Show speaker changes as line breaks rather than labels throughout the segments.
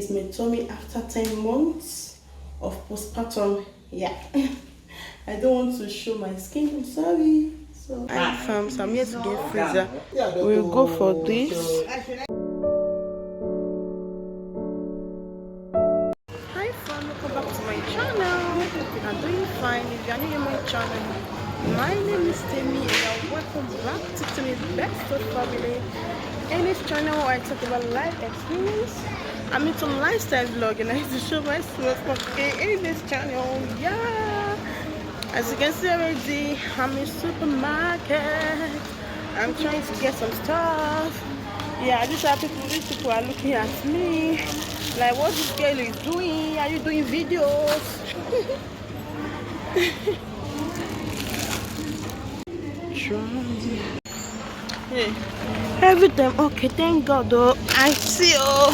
is my tummy after 10 months of postpartum. Yeah. I don't want to show my skin, I'm sorry. So I found some here to get freezer. We'll go for this. Hi fam, welcome back to my channel. I'm doing fine. If you're new to my channel, my name is Timmy and you're welcome back to Timmy's Best of Family. In this channel I talk about life experience. I'm into lifestyle vlog and I used to show my small in this channel. Yeah. As you can see already, I'm in supermarket. I'm trying to get some stuff. Yeah, these people are looking at me like, what this girl is doing? Are you doing videos? Hey, everything okay, thank God though. I see you.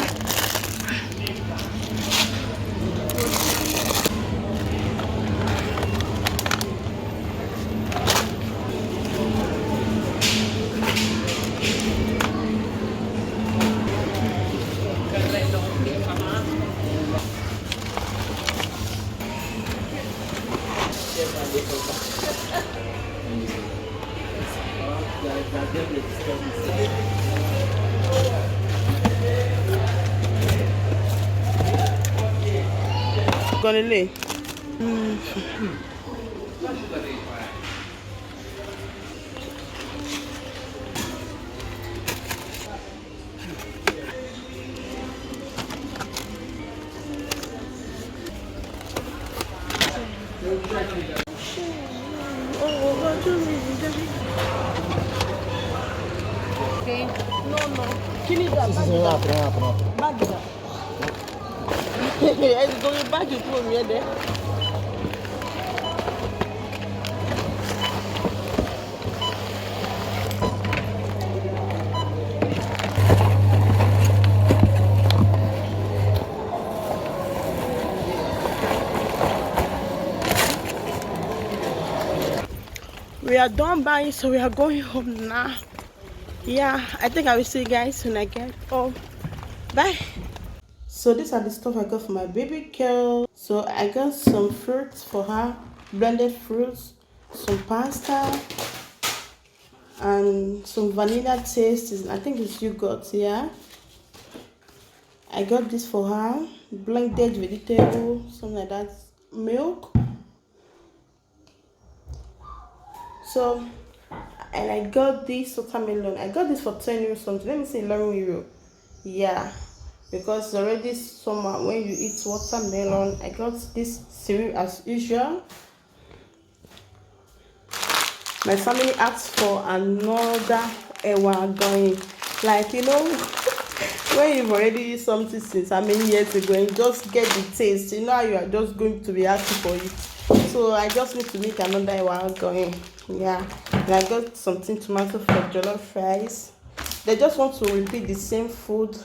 Gonna lay. Okay. No. Pronto. Bagda. Eles dão um bagulho por mim, né? We are done buying, so we are going home now. Yeah, I think I will see you guys when I get home. Bye. So these are the stuff I got for my baby girl. So I got some fruits for her, blended fruits, some pasta, and some vanilla taste. I think it's yogurt. Yeah. I got this for her, blended vegetable, something like that, milk. So, and I got this watermelon. I got this for 10 euros something. Let me say 11 euro. Yeah, because it's already summer when you eat watermelon. I got this cereal as usual. My family asked for another ewa going. Like, you know, when you've already eaten something since how many years ago and just get the taste, you know how you are just going to be happy for it. So I just need to make another ewa going. Yeah, and I got something tomato for jollof rice. They just want to repeat the same food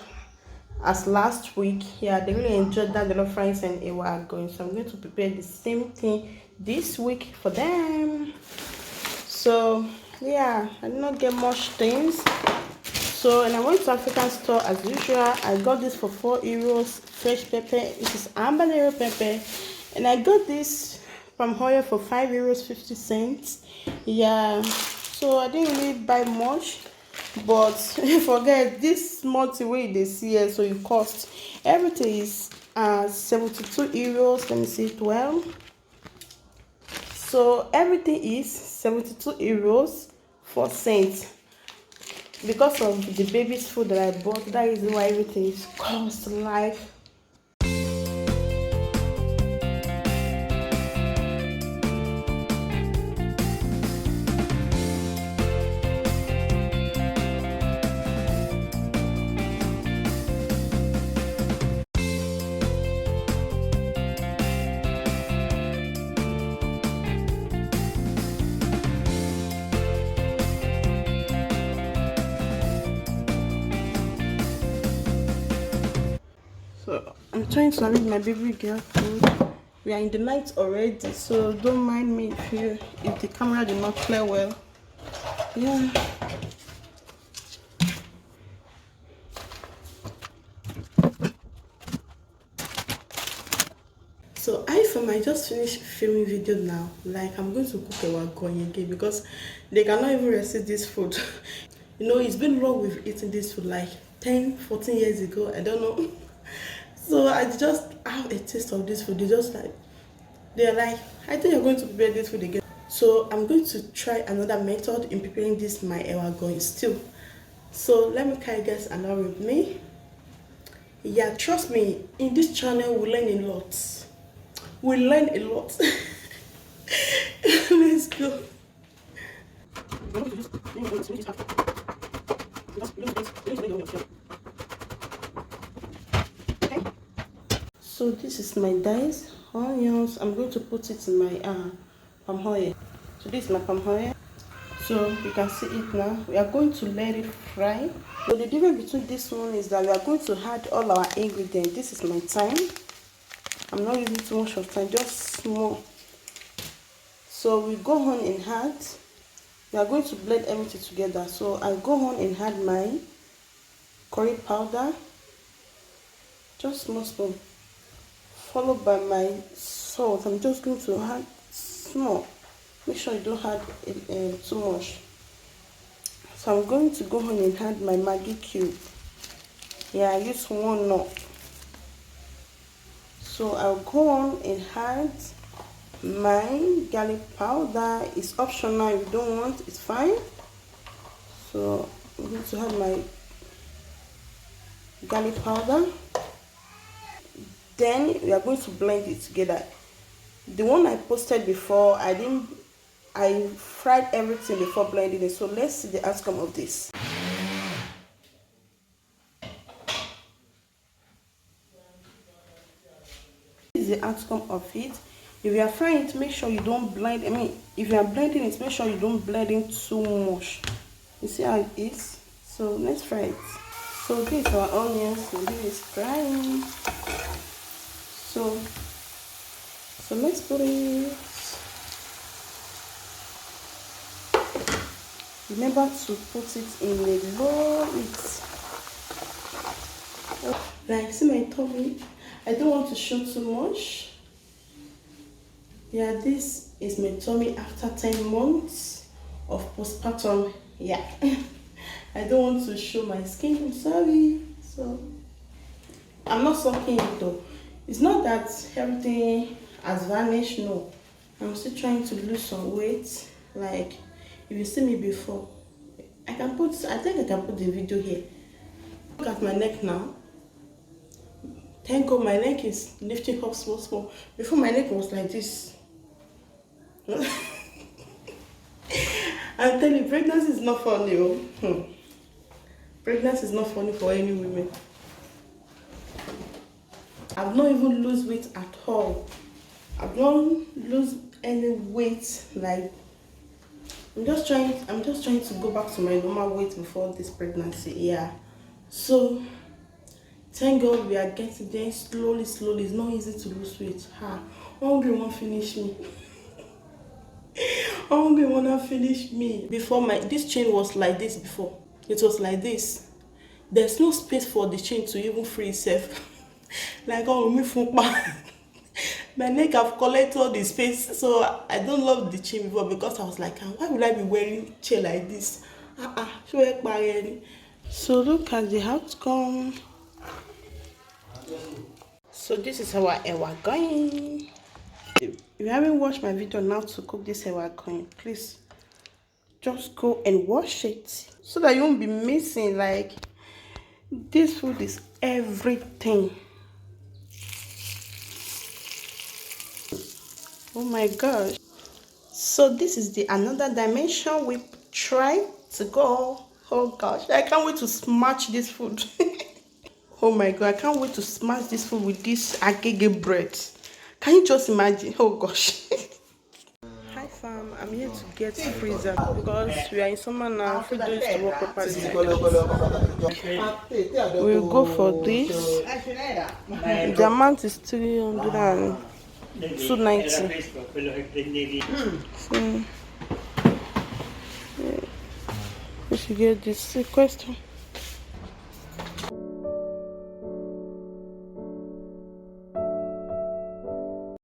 as last week. Yeah, they really enjoyed that jollof rice and ewa going, so I'm going to prepare the same thing this week for them. So yeah, I did not get much things. So, and I went to African store as usual. I got this for 4 euros, fresh pepper. This is habanero pepper, and I got this from Hoya for 5 euros 50 cents. Yeah, so I didn't really buy much, but forget this multi-way they see here, so it costs everything is 72 euros. Let me see it well. So everything is 72 euros 4 cents. Because of the baby's food that I bought, that is why everything is cost life. So I'm trying to arrange my baby girl food. We are in the night already, so don't mind me if the camera did not clear well. Yeah. just finished filming video now. Like, I'm going to cook a going again because they cannot even resist this food. You know, it's been long we've eaten this food, like 10, 14 years ago. I don't know. So I just have a taste of this food. They're like, I think you're going to prepare this food again. So I'm going to try another method in preparing this my ewa going stew. So let me carry you guys along with me. Yeah, trust me, in this channel we learn a lot. We learn a lot. Let's go. So this is my diced onions. I'm going to put it in my palm oil. So this is my palm oil. So you can see it now. We are going to let it fry. So the difference between this one is that we are going to add all our ingredients. This is my time. I'm not using too much of time, just small. So we go on and add. We are going to blend everything together. So I go on and add my curry powder, just small spoon, followed by my salt. I'm just going to add small. Make sure you don't add too much. So I'm going to go on and add my Maggi cube. Yeah, I use one now. So I'll go on and add my garlic powder. It's optional. If you don't want, it's fine. So I'm going to add my garlic powder. Then we are going to blend it together. The one I posted before, I fried everything before blending it. So let's see the outcome of this. This is the outcome of it. If you are frying it, make sure you don't blend. If you are blending it, make sure you don't blend it too much. You see how it is? So let's fry it. So this is our onions. So this is frying. So let's put it. Remember to put it in a low heat. Like, see my tummy? I don't want to show too much. Yeah, this is my tummy after 10 months of postpartum. Yeah. I don't want to show my skin. I'm sorry. So I'm not sucking it though. It's not that everything has vanished. No. I'm still trying to lose some weight. Like, if you see me before, I think I can put the video here. Look at my neck now. Thank God my neck is lifting up small. Before my neck was like this. I'm telling you, pregnancy is not funny. Pregnancy is not funny for any women. I've not even lose weight at all. I've not lose any weight. Like, I'm just trying to go back to my normal weight before this pregnancy. Yeah. So thank God we are getting there slowly. It's not easy to lose weight. Hungry won't finish me. Hungry wanna finish me. Before this chain was like this before. It was like this. There's no space for the chain to even free itself. Like, oh, me my neck have collected all the space, so I don't love the chain before because I was like, why would I be wearing chain like this? So look at the outcome. So this is how ewa going. If you haven't watched my video now to cook this ewa going, please just go and watch it so that you won't be missing. Like, this food is everything. Oh my gosh. So this is the another dimension we try to go. Oh gosh, I can't wait to smash this food. Oh my god, I can't wait to smash this food with this agege bread. Can you just imagine? Oh gosh. Hi fam, I'm here to get freezer because we are in summer now. Food don't used to work properly. We'll go for this. The amount is 290. So, we should get this question.